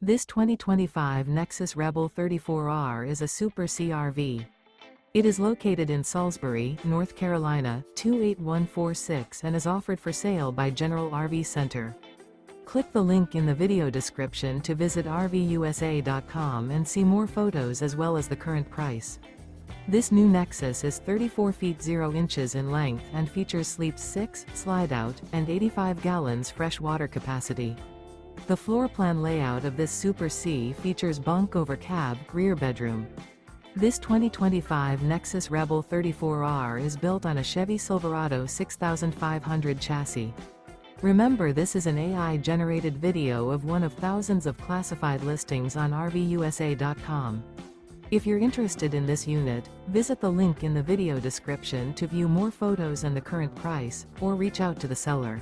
This 2025 Nexus Rebel 34R is a Super CRV. It is located in Salisbury, North Carolina, 28146 and is offered for sale by General RV Center. Click the link in the video description to visit RVUSA.com and see more photos as well as the current price. This new Nexus is 34 feet 0 inches in length and features sleeps 6, Slideout, and 85 gallons fresh water capacity. The floor plan layout of this Super C features bunk over cab, rear bedroom. This 2025 Nexus Rebel 34R is built on a Chevy Silverado 6500 chassis. Remember, this is an AI-generated video of one of thousands of classified listings on RVUSA.com. If you're interested in this unit, visit the link in the video description to view more photos and the current price, or reach out to the seller.